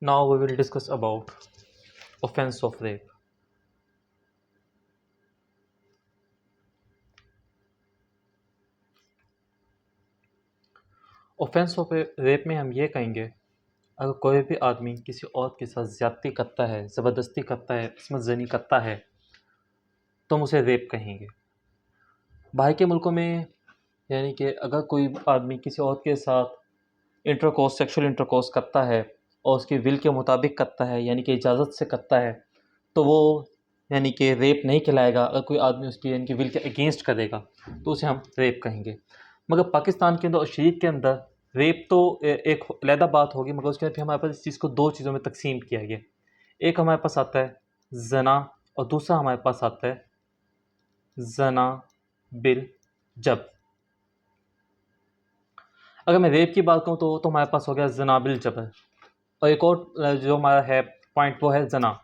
Now we will discuss about offense of rape. Offence of rape में हम ये कहेंगे, अगर कोई भी आदमी किसी औरत के साथ ज़्यादती करता है, ज़बरदस्ती करता है, इसमत ज़नी करता है, तो हम उसे रेप कहेंगे। बाहर के मुल्कों में यानी कि अगर कोई आदमी किसी औरत के साथ इंटरकोर्स, सेक्सुअल इंटरकोर्स करता है और उसके विल के मुताबिक करता है, यानी कि इजाज़त से करता है, तो वो यानी कि रेप नहीं कहलाएगा। अगर कोई आदमी उसकी यानी कि विल के अगेंस्ट करेगा तो उसे हम रेप कहेंगे। मगर पाकिस्तान के अंदर और शरीयत के अंदर रेप तो एक अलहदा बात होगी, मगर उसके अंदर फिर हमारे पास इस चीज़ को दो चीज़ों में तकसीम किया गया। एक हमारे पास आता है जना और दूसरा हमारे पास आता है जना बिल जब। अगर मैं रेप की बात करूँ तो हमारे पास हो गया जना बिल जबर, और एक और जो हमारा है पॉइंट वो है जना।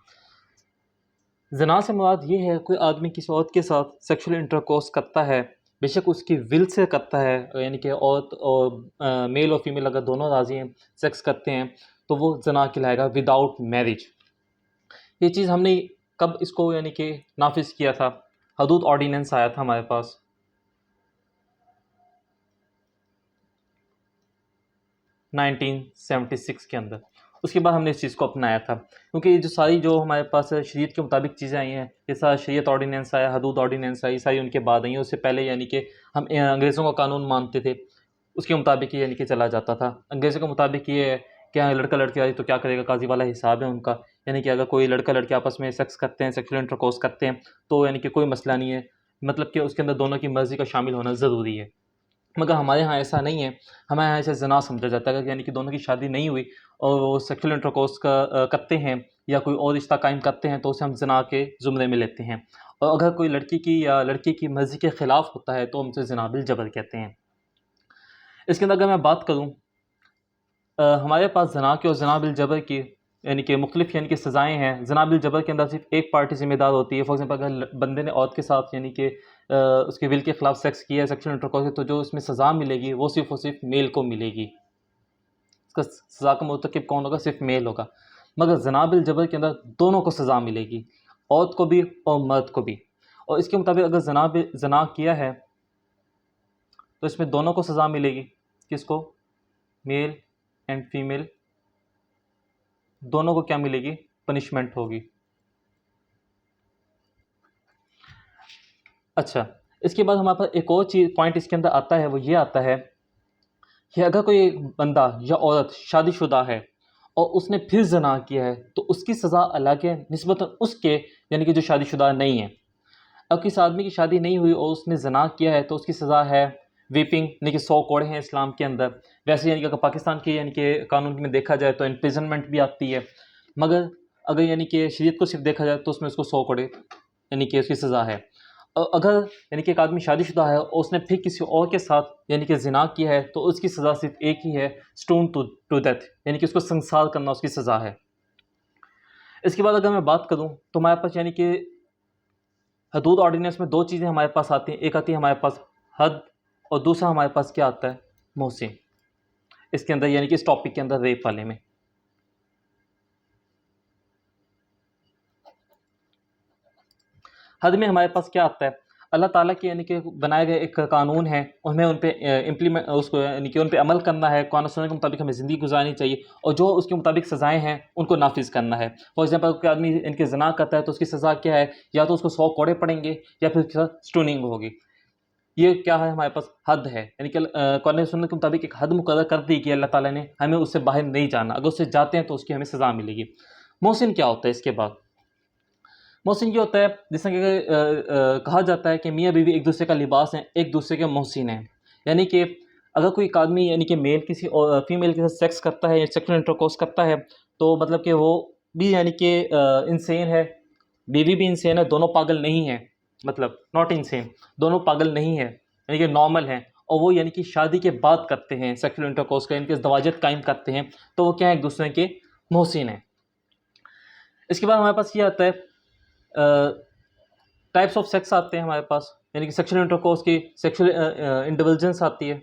जना से मुराद ये है कोई आदमी किसी औरत के साथ सेक्सुअल इंटरकोर्स करता है, बेशक उसकी विल से करता है, यानी कि औरत और मेल और फीमेल अगर दोनों राजी हैं, सेक्स करते हैं, तो वो जना कहलाएगा विदाउट मैरिज। ये चीज़ हमने कब इसको यानी कि नाफिज किया था? हदूद ऑर्डिनेंस आया था हमारे पास 1976 के अंदर। उसके बाद हमने इस चीज़ को अपनाया था, क्योंकि ये जो सारी जो हमारे पास शरीयत के मुताबिक चीज़ें आई हैं, ये सारा शरीयत ऑर्डिनेंस आया, हदूद ऑर्डिनेंस आई, सारी उनके बाद आई हैं। उससे पहले यानी कि हम अंग्रेज़ों का कानून मानते थे, उसके मुताबिक यानी कि चला जाता था। अंग्रेज़ों के मुताबिक ये है कि हाँ, लड़का लड़की आई तो क्या करेगा, काजी वाला हिसाब है उनका। यानी कि अगर कोई लड़का लड़की आपस में सेक्स करते हैं, सेक्सुअल इंटरकोर्स करते हैं, तो यानी कि कोई मसला नहीं है, मतलब कि उसके अंदर दोनों की मर्ज़ी का शामिल होना ज़रूरी है। मगर हमारे यहाँ ऐसा नहीं है। हमारे यहाँ इसे ज़िना समझा जाता है, यानी कि दोनों की शादी नहीं हुई और वो सेक्सुअल इंटरकोर्स करते हैं या कोई और रिश्ता कायम करते हैं, तो उसे हम ज़िना के ज़ुमरे में लेते हैं। और अगर कोई लड़की की या लड़के की मर्ज़ी के ख़िलाफ़ होता है, तो हम उसे ज़िना बिल जबर कहते हैं। इसके अंदर अगर मैं बात करूँ, हमारे पास ज़िना की और ज़िना बिल जबर की यानी कि मुख्तलिफ़ यानी कि सज़ाएँ हैं। ज़िना बिल जबर के अंदर सिर्फ़ एक पार्टी ज़िम्मेदार होती है। फॉर एग्ज़ाम्पल अगर बंदे ने औरत के साथ यानी कि उसके विल के ख़िलाफ़ सेक्स किया है, सेक्सुअल इंटरकोर्स है, तो जो इसमें सज़ा मिलेगी वो सिर्फ़ और सिर्फ़ मेल को मिलेगी। इसका सज़ा का मुर्तकिब कौन होगा? सिर्फ़ मेल होगा। मगर ज़िना बिल जबर के अंदर दोनों को सज़ा मिलेगी, औरत को भी और मर्द को भी। और इसके मुताबिक अगर ज़िना किया है, तो इसमें दोनों को सज़ा मिलेगी। किसको? मेल एंड फीमेल दोनों को क्या मिलेगी? पनिशमेंट होगी। अच्छा, इसके बाद हमारे पास एक और चीज़ पॉइंट इसके अंदर आता है, वो ये आता है कि अगर कोई बंदा या औरत शादीशुदा है और उसने फिर ज़िना किया है, तो उसकी सज़ा अलग है निस्बतन उसके यानी कि जो शादीशुदा नहीं है। अब किस आदमी की शादी नहीं हुई और उसने ज़िना किया है, तो उसकी सज़ा है व्हिपिंग, यानी कि 100 कोड़े हैं इस्लाम के अंदर। वैसे यानी कि अगर पाकिस्तान के यानी कि कानून में देखा जाए तो इम्प्रिजनमेंट भी आती है। मगर अगर यानी कि शरीयत को सिर्फ देखा जाए तो उसमें उसको 100 कोड़े यानी कि उसकी सज़ा है। अगर यानी कि एक आदमी शादीशुदा है और उसने फिर किसी और के साथ यानी कि ज़िना किया है, तो उसकी सज़ा सिर्फ एक ही है, स्टोन टू डेथ, यानी कि उसको संसार करना उसकी सज़ा है। इसके बाद अगर मैं बात करूँ तो हमारे पास यानी कि हदूद ऑर्डिनेंस में दो चीज़ें हमारे पास आती हैं। एक आती है हमारे पास हद, और दूसरा हमारे पास क्या आता है? मोहसिन। इसके अंदर यानी कि इस टॉपिक के अंदर रेप वाले में हद में हमारे पास क्या आता है? अल्लाह ताला के यानी कि बनाए गए एक कानून है, हमें उन पे इम्प्लीमेंट उसको यानी कि उन पे अमल करना है, कुरान और सुन्नत के मुताबिक हमें ज़िंदगी गुजारनी चाहिए, और जो उसके मुताबिक सज़ाएँ हैं उनको नाफिज़ करना है। फॉर एग्ज़ाम्पल कोई आदमी इनके ज़िना करता है तो उसकी सज़ा क्या है? या तो उसको 100 कोड़े पड़ेंगे या फिर उसके साथ स्टूनिंग होगी। ये क्या है? हमारे पास हद है, यानी कि कुरान और सुन्नत के मुताबिक एक हद मुकर्रर कर दी कि अल्लाह ताला ने, हमें उससे बाहर नहीं जाना। अगर उससे जाते हैं तो उसकी हमें सज़ा मिलेगी। मोहसिन क्या होता है इसके बाद? मोहसिन ये होता है जैसा कि कहा जाता है कि मियाँ बीवी एक दूसरे का लिबास हैं, एक दूसरे के मोहसिन हैं। यानी कि अगर कोई एक आदमी यानी कि मेल किसी और फीमेल के साथ सेक्स करता है या सेक्सुअल इंटरकोर्स करता है, तो मतलब कि वो भी यानी कि इंसेन है, बीवी भी इंसेन है, दोनों पागल नहीं हैं, मतलब नॉट इंसेन, दोनों पागल नहीं है, यानी कि नॉर्मल हैं। और वो यानी कि शादी के बाद करते हैं सेक्सुअल इंटरकोर्स का, इनके ज़वाजत कायम करते हैं, तो वो क्या है? एक दूसरे के मोहसिन हैं। इसके बाद हमारे पास ये आता है टाइप्स ऑफ सेक्स आते हैं हमारे पास, यानी कि सेक्सुअल इंटरकोर्स की सेक्सुअल इंडिविजुअल्स आती है।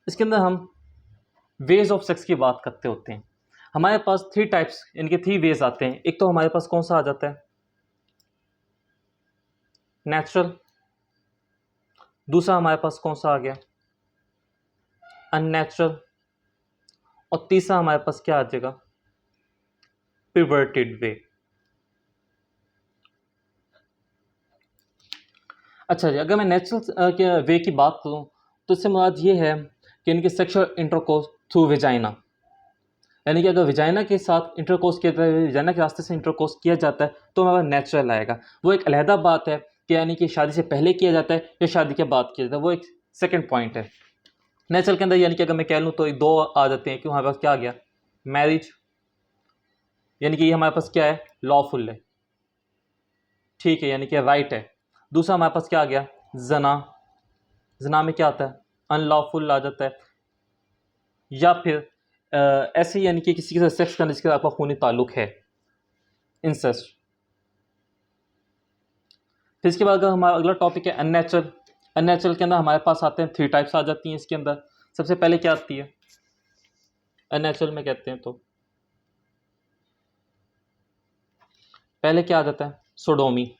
इसके अंदर हम वेज ऑफ सेक्स की बात करते होते हैं। हमारे पास 3 टाइप्स यानी कि 3 वेज आते हैं। एक तो हमारे पास कौन सा आ जाता है, नेचुरल। दूसरा हमारे पास कौन सा आ गया, अननेचुरल। और तीसरा हमारे पास क्या आ जाएगा, पिवर्टेड वे। अच्छा जी, अगर मैं नेचुरल के वे की बात करूं तो इससे मुराद ये है कि इनके सेक्सुअल इंटरकोर्स थ्रू वेजाइना, यानी कि अगर विजाइना के साथ इंटरकोर्स किया जाता है, विजाइना के रास्ते से इंटरकोर्स किया जाता है तो हमारा नेचुरल आएगा। वो एक अलहदा बात है कि यानी कि शादी से पहले किया जाता है या शादी के बाद किया जाता है, वो एक सेकंड पॉइंट है। नेचुरल के अंदर यानी कि अगर मैं कह लूँ तो दो आ जाते हैं कि हमारे पास क्या आ गया, मैरिज, यानी कि ये हमारे पास क्या है, लॉफुल है, ठीक है, यानी कि राइट है। दूसरा हमारे पास क्या आ गया, जना। जना में क्या आता है, अनलॉफुल आ जाता है। या फिर ऐसे यानी कि किसी के साथ सेक्स करने जिसके साथ आपका खूनी ताल्लुक है, इंसेस्ट। फिर इसके बाद अगर हमारा अगला टॉपिक है अननेचुरल। अननेचुरल के अंदर हमारे पास आते हैं 3 टाइप्स आ जाती हैं इसके अंदर। सबसे पहले क्या आती है अननेचुरल में, कहते हैं तो पहले क्या आ जाता है, सोडोमी।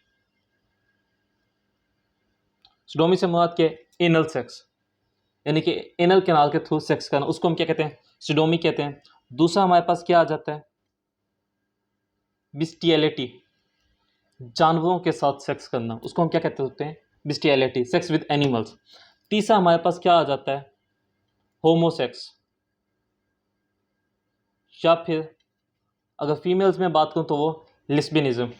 सोडोमी से मुराद के एनल सेक्स, यानी कि एनल कैनाल के थ्रू सेक्स करना, उसको हम क्या कहते हैं, सोडोमी कहते हैं। दूसरा हमारे पास क्या आ जाता है, बिस्टियलिटी, जानवरों के साथ सेक्स करना, उसको हम क्या कहते होते हैं, बिस्टियलिटी, सेक्स विद एनिमल्स। तीसरा हमारे पास क्या आ जाता है, होमोसेक्स। या फिर अगर फीमेल्स में बात करूं तो वो lesbianism,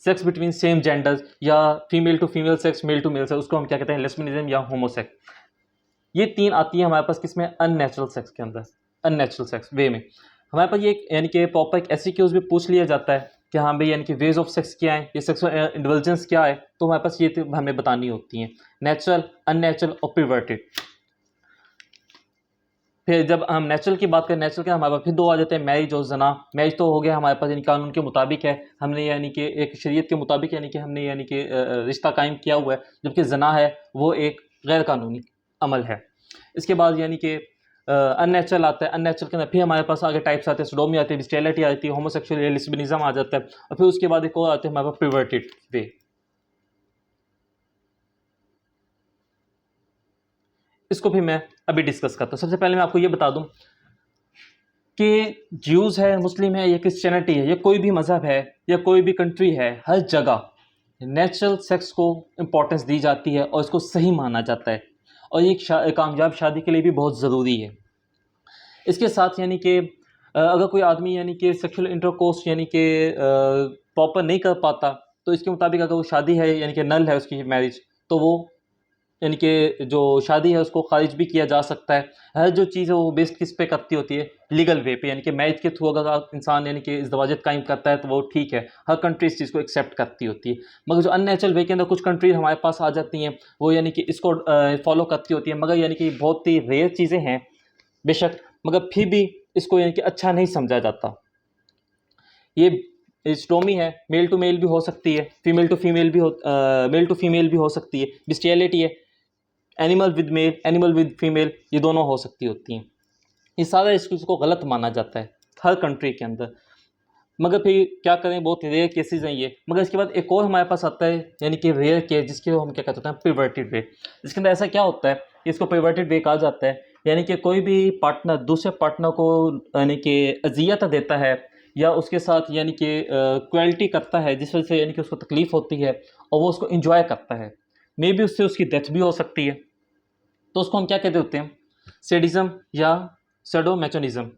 sex between same genders या female to female sex, male to male sex, उसको हम क्या कहते हैं, लेस्बिनिज्म या होमोसेक्स। ये 3 आती है हमारे पास किसमें, अननेचुरल सेक्स के अंदर, अननेचुरल सेक्स वे में। हमारे पास ये यानी कि प्रॉपर एक ऐसी क्यूज भी पूछ लिया जाता है कि हाँ भाई यानी कि वेज ऑफ सेक्स क्या है, ये सेक्सुअल इंडिविजुअल्स क्या है, तो हमारे पास ये हमें बतानी होती हैं, नेचुरल, अननेचुरल और पिवर्टेड। फिर जब हम नेचुरल की बात करें, नेचुरल के हमारे पास फिर 2 आ जाते हैं, मैरिज और जना। मैरिज तो हो गया हमारे पास यानी कानून के मुताबिक है, हमने यानी कि एक शरीयत के मुताबिक यानी कि हमने यानी कि रिश्ता कायम किया हुआ है, जबकि जना है वो एक गैर कानूनी अमल है। इसके बाद यानी कि अननेचुरल आता है। अननेचुरल के अंदर फिर हमारे पास आगे टाइप्स आते हैं, सोडोमी आती है, बिस्टियलिटी आती है, होमोसेक्सुअल या लिस्बिनिज्म आ जाता है, और फिर उसके बाद एक और आते हैं हमारे पास पिवर्टेड वे। इसको भी मैं अभी डिस्कस करता हूँ। सबसे पहले मैं आपको ये बता दूं कि ज्यूज़ है, मुस्लिम है या क्रिश्चियनिटी है या कोई भी मज़हब है या कोई भी कंट्री है, हर जगह नेचुरल सेक्स को इम्पोर्टेंस दी जाती है और इसको सही माना जाता है, और ये एक कामयाब शादी के लिए भी बहुत ज़रूरी है। इसके साथ यानी कि अगर कोई आदमी यानी कि सेक्सुअल इंटरकोर्स यानी कि प्रॉपर नहीं कर पाता, तो इसके मुताबिक अगर वो शादी है यानी कि नल है उसकी मैरिज, तो वो यानी कि जो शादी है उसको खारिज भी किया जा सकता है। हर जो चीज़ है वो बेस्ड किस पे करती होती है, लीगल वे पे, यानी कि मैरिज के थ्रू अगर आप इंसान यानी कि इज़्दवाजत कायम करता है तो वो ठीक है, हर कंट्री इस चीज़ को एक्सेप्ट करती होती है। मगर जो अननेचुरल वे के अंदर कुछ कंट्रीज हमारे पास आ जाती हैं, वो यानी कि इसको फॉलो करती होती है, मगर यानी कि बहुत ही रेयर चीज़ें हैं बेशक, मगर फिर भी इसको यानी कि अच्छा नहीं समझा जाता। ये स्टोमी है, मेल टू मेल भी हो सकती है, फीमेल टू फीमेल भी हो, मेल टू फीमेल भी हो सकती है। बिस्टियलिटी है, animal with male, animal with female, ये दोनों हो सकती होती हैं। ये सारा इस चीज़ को गलत माना जाता है हर कंट्री के अंदर, मगर फिर क्या करें, बहुत रेयर केसेस हैं ये। मगर इसके बाद एक और हमारे पास आता है यानी कि रेयर केस, जिसके हम क्या कहते हैं, पिवर्टेड वे। इसके अंदर ऐसा क्या होता है, इसको पिवर्टेड वे कहा जाता है, यानी कि कोई भी पार्टनर दूसरे पार्टनर को यानी कि अजियत देता है या उसके साथ यानी कि क्रुएल्टी करता है, जिस वजह से यानी कि उसको तकलीफ़ होती है और वो उसको इंजॉय करता है, मे बी उससे उसकी डेथ भी हो सकती है, तो उसको हम क्या कहते होते हैं, सेडिज्म या सैडोमैसोनिज्म।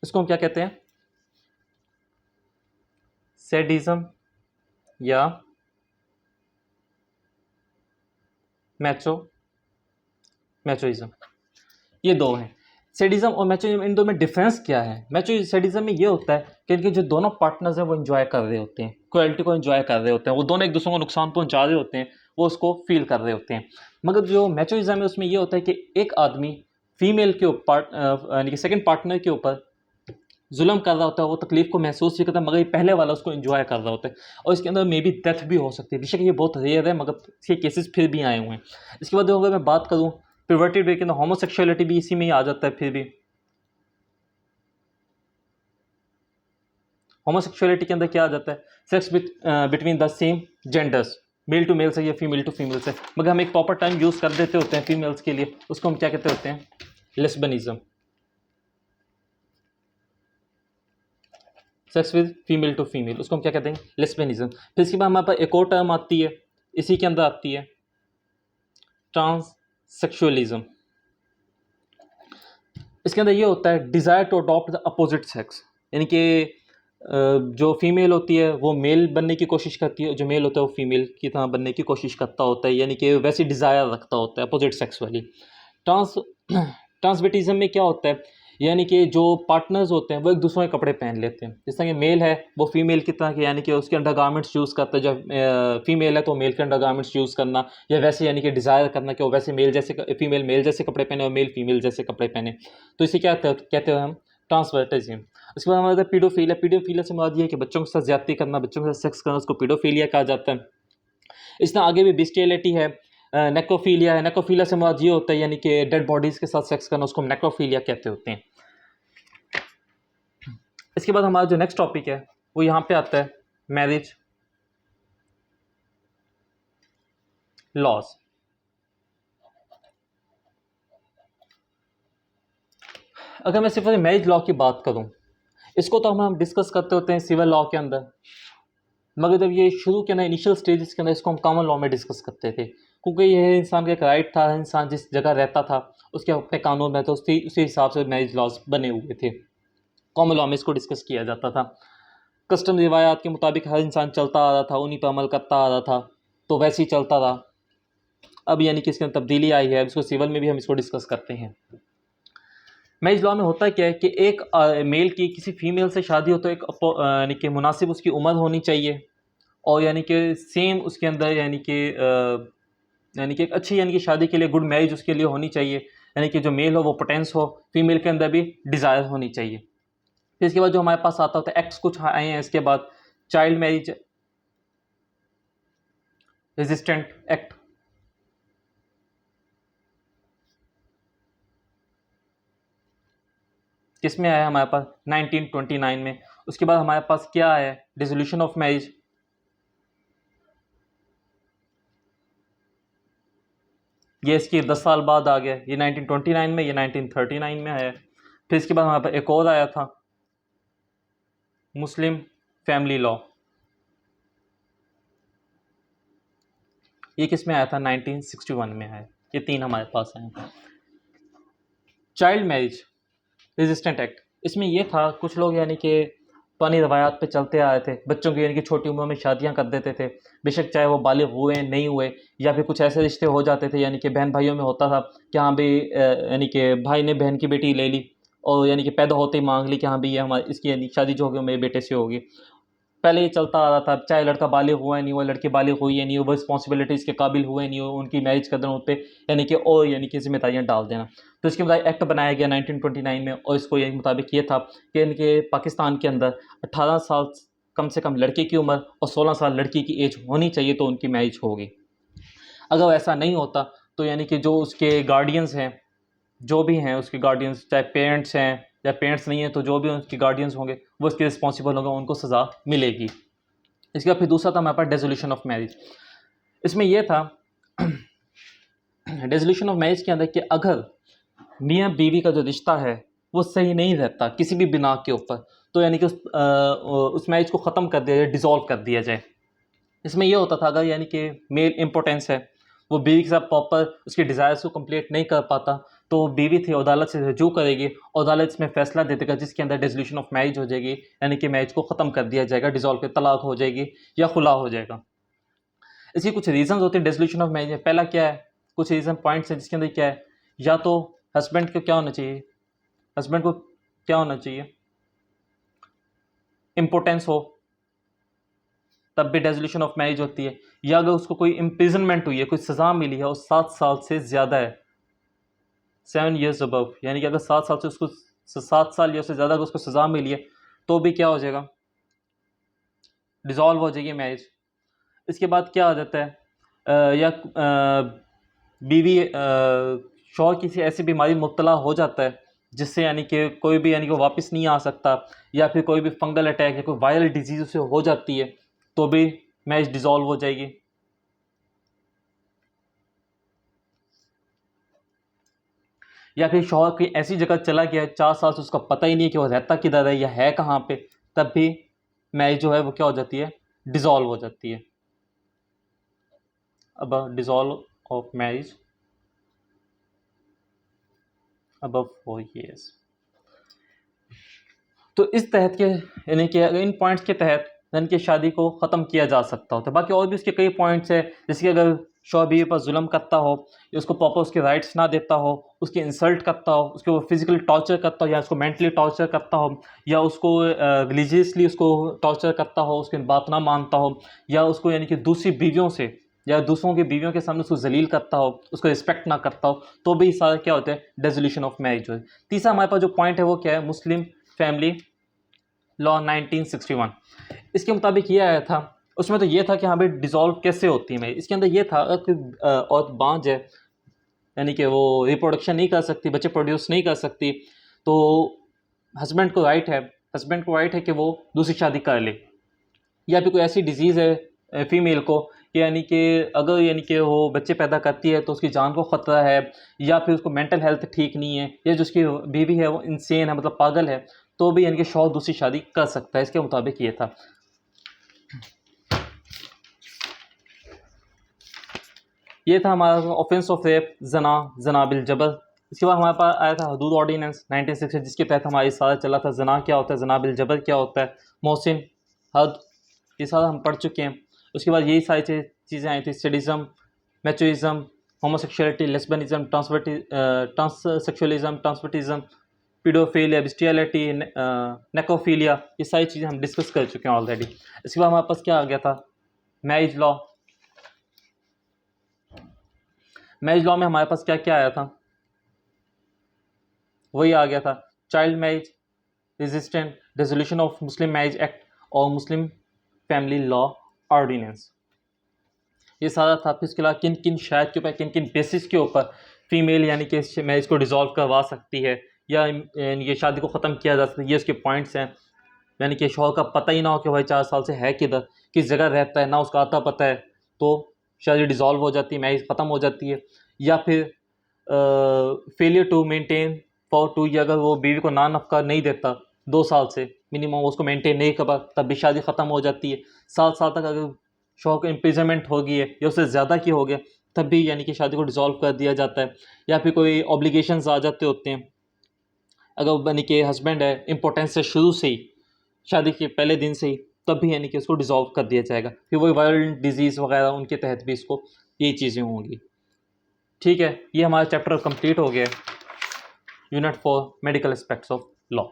इसको हम क्या कहते हैं, सैडिज्म या मैचोइज्म, ये 2 हैं। सैडिज्म और मैचोइज्म, इन दो में डिफरेंस क्या है, सैडिज्म में ये होता है कि इनके जो दोनों पार्टनर्स हैं वो एंजॉय कर रहे होते हैं, क्रुएल्टी को एंजॉय कर रहे होते हैं, वो दोनों एक दूसरे को नुकसान पहुंचा रहे होते हैं, वो उसको फील कर रहे होते हैं। मगर जो मैचोइज्म है उसमें ये होता है कि एक आदमी फीमेल के ऊपर यानी कि सेकंड पार्टनर के ऊपर जुल्म कर रहा होता है, वो तकलीफ़ को महसूस भी करता है, मगर ये पहले वाला उसको एंजॉय कर रहा होता है, और इसके अंदर मे बी डेथ भी हो सकती है। बेशक ये बहुत रेयर है, मगर इसके केसेस फिर भी आए हुए हैं। इसके बाद अगर मैं बात करूँ पिवर्टेड वे के अंदर, होमोसेक्सुअलिटी भी इसी में ही आ जाता है। फिर भी होमोसेक्सुअलिटी के अंदर क्या आ जाता है, sex between the same genders, male to male से या फीमेल टू फीमेल से, मगर हम एक प्रॉपर टाइम यूज़ कर देते होते हैं फीमेल्स के लिए, उसको हम क्या कहते होते हैं, lesbianism. Sex with female to female, उसको हम क्या कहते हैं, लेस्बियनिज्म। फिर इसके बाद हमारे पास एक और टर्म आती है, इसी के अंदर आती है, ट्रांससेक्सुअलिज्म। इसके अंदर ये होता है desire to adopt the opposite sex, यानी कि जो फीमेल होती है वो मेल बनने की कोशिश करती है, जो मेल होता है वो फीमेल की तरह बनने की कोशिश करता होता है, यानी कि वैसी डिज़ायर रखता होता है अपोजिट सेक्स वाली। ट्रांस ट्रांसवेटिज्म में क्या होता है, यानी कि जो पार्टनर्स होते हैं वो एक दूसरे के कपड़े पहन लेते हैं। जिस तरह कि मेल है वो फीमेल की तरह के, यानी कि उसके अंडरगारमेंट्स यूज़ करता है, जब फीमेल है तो मेल के अंडरगारमेंट्स यूज़ करना, या वैसे यानी कि डिज़ायर करना कि वो वैसे मेल जैसे, फीमेल मेल जैसे कपड़े पहने और मेल फीमेल जैसे कपड़े पहने। तो इसे क्या कहते हैं हम, ट्रांसवर्टिज्म। उसके बाद हमारे पीडोफीलिया। पीडोफीलिया से मुराद ये है कि बच्चों के साथ ज्यादती करना, बच्चों के साथ सेक्स करना, उसको पीडोफीलिया कहा जाता है। इसमें आगे भी बिस्टियलिटी है, नेक्रोफीलिया है। नेक्रोफीलिया से मुराद ये होता है यानी कि डेड बॉडीज़ के साथ सेक्स करना, उसको नेक्रोफीलिया कहते होते हैं। इसके बाद हमारा जो नेक्स्ट टॉपिक है वो यहाँ पे आता है, मैरिज लॉज। अगर मैं सिर्फ मैरिज लॉ की बात करूँ, इसको तो हम डिस्कस करते होते हैं सिविल लॉ के अंदर, मगर जब ये शुरू के ना इनिशियल स्टेजेस के अंदर इसको हम कॉमन लॉ में डिस्कस करते थे, क्योंकि ये इंसान का एक राइट था, इंसान जिस जगह रहता था उसके अपने कानून में, तो उसी हिसाब से मैरिज लॉज बने हुए थे। कॉमन लॉ में इसको डिस्कस किया जाता था। कस्टम रिवायात के मुताबिक हर इंसान चलता आ रहा था, उन्हीं पर अमल करता आ रहा था, तो वैसे ही चलता रहा। अब यानी कि इसके अंदर तब्दीली आई है, इसको सिविल में भी हम इसको डिस्कस करते हैं। मैरिज लॉ में होता क्या है कि एक मेल की किसी फीमेल से शादी हो तो एक यानी कि मुनासिब उसकी उम्र होनी चाहिए, और यानी कि सेम उसके अंदर यानी कि एक अच्छी यानी कि शादी के लिए गुड मैरिज उसके लिए होनी चाहिए, यानी कि जो मेल हो वो पोटेंस हो, फीमेल के अंदर भी डिज़ायर होनी चाहिए। फिर इसके बाद जो हमारे पास आता होता है एक्ट्स कुछ आए हैं इसके बाद, चाइल्ड मैरिज रेजिस्टेंट एक्ट, किस में आया हमारे पास 1929 में। उसके बाद हमारे पास क्या है, डिसोल्यूशन ऑफ मैरिज, ये इसकी 10 साल बाद आ गया, ये 1929 में, ये 1939 में आया। फिर इसके बाद हमारे पास एक और आया था, मुस्लिम फैमिली लॉ, ये किस में आया था, 1961 में आया। ये तीन हमारे पास हैं। चाइल्ड मैरिज रेजिस्टेंट एक्ट, इसमें ये था कुछ लोग यानी कि पुरानी रवायात पे चलते आए थे, बच्चों की यानी कि छोटी उम्र में शादियां कर देते थे, बेशक चाहे वो बालिग हुए नहीं हुए, या फिर कुछ ऐसे रिश्ते हो जाते थे यानी कि बहन भाइयों में होता था कि हाँ भाई यानी कि भाई ने बहन की बेटी ले ली और यानी कि पैदा होते ही मांग ली कि हाँ भाई ये हमारी इसकी यानी शादी जो होगी वो मेरे बेटे से होगी। पहले ये चलता आ रहा था, चाहे लड़का बालिग हुआ है नहीं हुआ, लड़की बालिग हुई है नहीं हो, वो रिस्पॉन्सिबिलिटीज़ के काबिल हुए नहीं हो, उनकी मैरिज कर देना उन पर यानी कि और यानी कि जिम्मेदारियाँ डाल देना। तो इसके बाद एक्ट बनाया गया 1929 में, और इसको ये मुताबिक ये था कि इनके पाकिस्तान के अंदर 18 साल कम से कम लड़के की उम्र और 16 साल लड़की की एज होनी चाहिए तो उनकी मैरिज होगी। अगर ऐसा नहीं होता तो यानी कि जो उसके गार्डियंस हैं, जो भी हैं उसके गार्डियंस, चाहे पेरेंट्स हैं या पेरेंट्स नहीं हैं तो जो भी उसके गार्डियंस होंगे वो इसके रिस्पॉन्सिबल होंगे, उनको सज़ा मिलेगी। इसके बाद फिर दूसरा था हमारे पास डेसोल्यूशन ऑफ मैरिज। इसमें यह था डेसोल्यूशन ऑफ मैरिज के अंदर कि अगर मियाँ बीवी का जो रिश्ता है वो सही नहीं रहता किसी भी बिना के ऊपर, तो यानी कि उस मैरिज को ख़त्म कर दिया जाए, डिज़ोल्व कर दिया जाए। इसमें यह होता था अगर यानी कि मेल इम्पोर्टेंस है, वो बीवी के साथ प्रॉपर उसकी डिज़ायर्स को कंप्लीट नहीं कर पाता, तो बीवी थी अदालत से रजू करेगी और अदालत इसमें फैसला दे देगा जिसके अंदर डिसोल्यूशन ऑफ मैरिज हो जाएगी, यानी कि मैरिज को ख़त्म कर दिया जाएगा, डिज़ोल्व कर तलाक हो जाएगी या खुला हो जाएगा। इसकी कुछ रीज़न्स होते हैं डिसोल्यूशन ऑफ मैरिज में। पहला क्या है, कुछ रीज़न पॉइंट्स हैं जिसके अंदर क्या है, या तो हस्बैंड को क्या होना चाहिए, हस्बैंड को क्या होना चाहिए, इम्पोर्टेंस हो तब भी डेसोल्यूशन ऑफ मैरिज होती है, या अगर उसको कोई इम्प्रिजनमेंट हुई है, कोई सज़ा मिली है और 7 साल से ज़्यादा है, 7 years अबव, यानी कि अगर 7 साल से उसको 7 साल या उससे ज़्यादा अगर उसको सज़ा मिली है तो भी क्या हो जाएगा, डिज़ोल्व हो जाएगी मैरिज। इसके बाद क्या आ जाता है, या बीवी शौहर किसी ऐसी बीमारी में मुब्तला हो जाता है जिससे यानी कि कोई भी यानी कि वापस नहीं आ सकता, या फिर कोई भी फंगल अटैक या कोई वायरल डिजीज़ उसे हो जाती है तो भी मैरिज डिज़ोल्व हो जाएगी। या फिर शौहर की ऐसी जगह चला गया 4 साल से उसका पता ही नहीं है कि वो रहता किधर है या है कहाँ पे, तब भी मैरिज जो है वो क्या हो जाती है, डिज़ोल्व हो जाती है। अब dissolve of marriage above 4 years। तो इस तहत के यानी कि इन पॉइंट्स के तहत यानी कि शादी को ख़त्म किया जा सकता होता है। बाकी और भी उसके कई पॉइंट्स हैं, जैसे कि अगर शौहर बीवी पर जुल्म करता हो या उसको प्रॉपर उसके राइट्स ना देता हो, उसकी इंसल्ट करता हो, उसके वो फिजिकली टॉर्चर करता हो या उसको मेंटली टॉर्चर करता हो, या उसको रिलीजियसली उसको टॉर्चर करता हो, उसकी बात ना मानता हो, या उसको यानी कि दूसरी बीवियों से या दूसरों की बीवियों के सामने उसको जलील करता हो, उसको रिस्पेक्ट ना करता हो, तो भी सारा क्या होता है, डिसोल्यूशन ऑफ मैरिज हो। तीसरा हमारे पास जो पॉइंट है वो क्या है, मुस्लिम फैमिली लॉ 1961। इसके मुताबिक ये आया था, उसमें तो ये था कि हाँ भाई डिज़ोल्व कैसे होती है मैरिज। इसके अंदर ये था कि औरत बांझ है यानी कि वो रिप्रोडक्शन नहीं कर सकती, बच्चे प्रोड्यूस नहीं कर सकती, तो हस्बैंड को राइट है कि वो दूसरी शादी कर ले। या फिर कोई ऐसी डिजीज़ है फीमेल को कि यानी कि अगर यानी कि वो बच्चे पैदा करती है तो उसकी जान को ख़तरा है, या फिर उसको मेंटल हेल्थ ठीक नहीं है, या जो उसकी बीवी है वो इंसेन है, मतलब पागल है, तो भी यानी कि शौहर दूसरी शादी कर सकता है। इसके मुताबिक ये था। ये था हमारा ऑफेंस ऑफ रेप, जना बिल जबर। इसके बाद हमारे पास आया था हदूद ऑर्डिनेंस 1960, जिसके तहत हमारी सारा चला था जना क्या होता है, जना बिल जबर क्या होता है, मोहसिन, हद, ये सारा हम पढ़ चुके हैं। उसके बाद यही सारी चीज़ें आई थी, sadism, machoism, homosexuality, lesbianism, transsexualism, transvestism, paedophilia, bestiality, necrophilia, ये सारी चीज़ें हम डिस्कस कर चुके हैं ऑलरेडी। इसके बाद हमारे पास क्या आ गया था, मैरिज लॉ। मैरिज लॉ में हमारे पास क्या क्या आया था, वही आ गया था, child marriage resistant, resolution of Muslim marriage act और मुस्लिम फैमिली लॉ ऑर्डिनेंस, ये सारा था। फिर इसके अलावा किन किन शराइत के ऊपर, किन किन बेसिस के ऊपर फीमेल यानी कि मैरिज को डिज़ोल्व करवा सकती है या यानी कि शादी को ख़त्म किया जा सकता है, ये उसके पॉइंट्स हैं। यानी कि शौहर का पता ही ना हो कि भाई 4 साल से है किधर, किस जगह रहता है, ना उसका आता पता है, तो शादी डिज़ोल्व हो जाती है, मैरिज ख़त्म हो जाती है। या फिर failure to maintain for 2 year, अगर वो बीवी को ना नफ़का नहीं देता 2 साल से मिनिमम, उसको मेंटेन नहीं कर पा, तब भी शादी ख़त्म हो जाती है। 7 साल तक अगर शौहर को इम्प्रिजनमेंट हो गई है या उससे ज़्यादा की हो गया, तब भी यानी कि शादी को डिज़ोल्व कर दिया जाता है। या फिर कोई ऑब्लिगेशंस आ जाते होते हैं, अगर यानी कि हस्बैंड है इम्पोर्टेंस से शुरू से ही, शादी के पहले दिन से ही, तब भी यानी कि उसको डिज़ोल्व कर दिया जाएगा। फिर वही वायरल डिजीज़ वगैरह उनके तहत भी इसको यही चीज़ें होंगी। ठीक है, ये हमारा चैप्टर कंप्लीट हो गया है, unit 4 medical aspects of law.